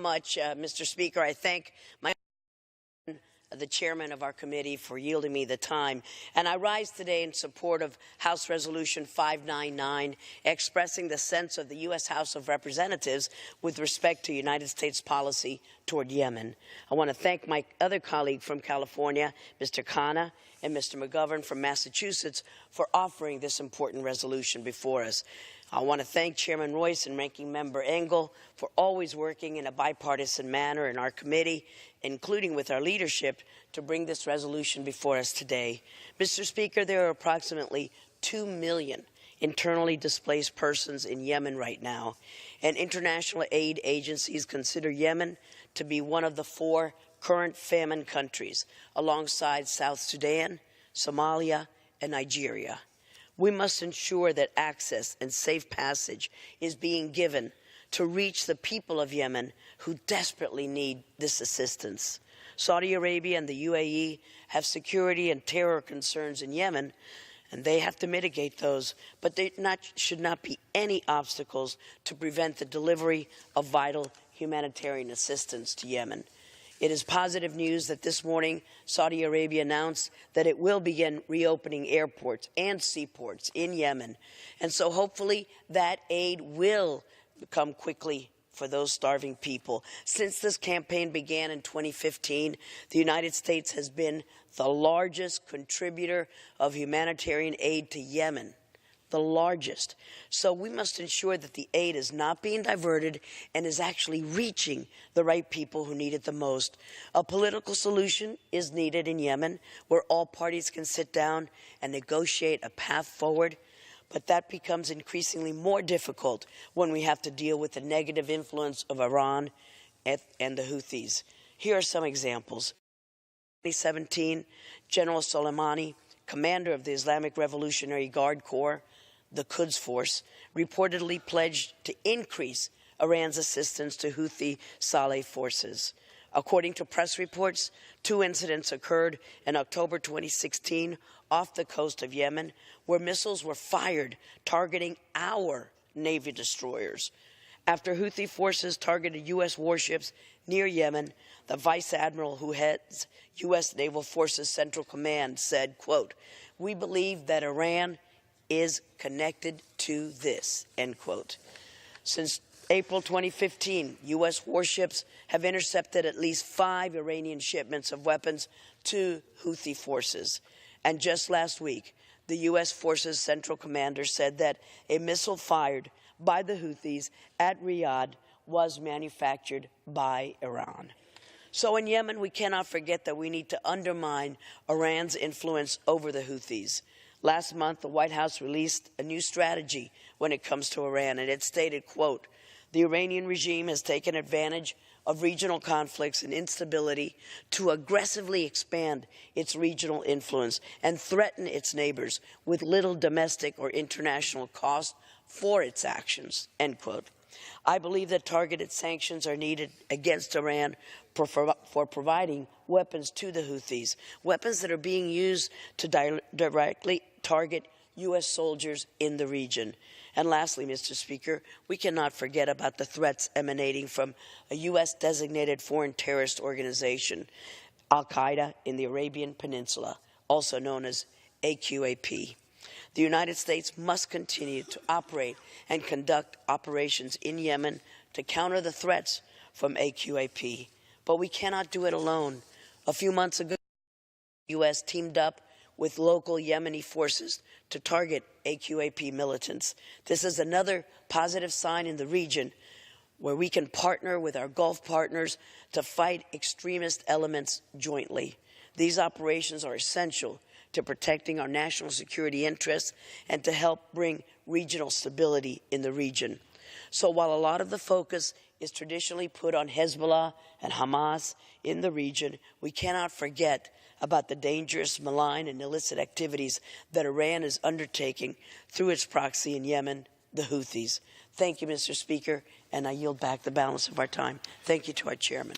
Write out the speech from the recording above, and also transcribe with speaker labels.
Speaker 1: much, Mr. Speaker. I thank the chairman of our committee for yielding me the time. And I rise today in support of House Resolution 599, expressing the sense of the U.S. House of Representatives with respect to United States policy toward Yemen. I want to thank my other colleague from California, Mr. Khanna, and Mr. McGovern from Massachusetts for offering this important resolution before us. I want to thank Chairman Royce and Ranking Member Engel for always working in a bipartisan manner in our committee, including with our leadership, to bring this resolution before us today. Mr. Speaker, there are approximately 2 million internally displaced persons in Yemen right now, and international aid agencies consider Yemen to be one of the 4 current famine countries, alongside South Sudan, Somalia, and Nigeria. We must ensure that access and safe passage is being given to reach the people of Yemen who desperately need this assistance. Saudi Arabia and the UAE have security and terror concerns in Yemen, and they have to mitigate those, but there should not be any obstacles to prevent the delivery of vital humanitarian assistance to Yemen. It is positive news that this morning Saudi Arabia announced that it will begin reopening airports and seaports in Yemen. And so hopefully that aid will come quickly for those starving people. Since this campaign began in 2015, the United States has been the largest contributor of humanitarian aid to Yemen. The largest. So we must ensure that the aid is not being diverted and is actually reaching the right people who need it the most. A political solution is needed in Yemen where all parties can sit down and negotiate a path forward, but that becomes increasingly more difficult when we have to deal with the negative influence of Iran and the Houthis. Here are some examples. In 2017, General Soleimani, commander of the Islamic Revolutionary Guard Corps, the Quds Force, reportedly pledged to increase Iran's assistance to Houthi Saleh forces. According to press reports, 2 incidents occurred in October 2016 off the coast of Yemen, where missiles were fired targeting our Navy destroyers. After Houthi forces targeted U.S. warships near Yemen, the Vice Admiral who heads U.S. Naval Forces Central Command said, quote, "We believe that Iran is connected to this," end quote. Since April 2015, U.S. warships have intercepted at least 5 Iranian shipments of weapons to Houthi forces. And just last week, the U.S. Forces Central Commander said that a missile fired by the Houthis at Riyadh was manufactured by Iran. So in Yemen, we cannot forget that we need to undermine Iran's influence over the Houthis. Last month, the White House released a new strategy when it comes to Iran, and it stated, quote, "The Iranian regime has taken advantage of regional conflicts and instability to aggressively expand its regional influence and threaten its neighbors with little domestic or international cost for its actions," end quote. I believe that targeted sanctions are needed against Iran for providing weapons to the Houthis, weapons that are being used to directly target U.S. soldiers in the region. And lastly, Mr. Speaker, we cannot forget about the threats emanating from a U.S.-designated foreign terrorist organization, Al-Qaeda in the Arabian Peninsula, also known as AQAP. The United States must continue to operate and conduct operations in Yemen to counter the threats from AQAP. But we cannot do it alone. A few months ago, the U.S. teamed up with local Yemeni forces to target AQAP militants. This is another positive sign in the region where we can partner with our Gulf partners to fight extremist elements jointly. These operations are essential to protecting our national security interests and to help bring regional stability in the region. So while a lot of the focus is traditionally put on Hezbollah and Hamas in the region, we cannot forget about the dangerous, malign, and illicit activities that Iran is undertaking through its proxy in Yemen, the Houthis. Thank you, Mr. Speaker, and I yield back the balance of our time. Thank you to our chairman.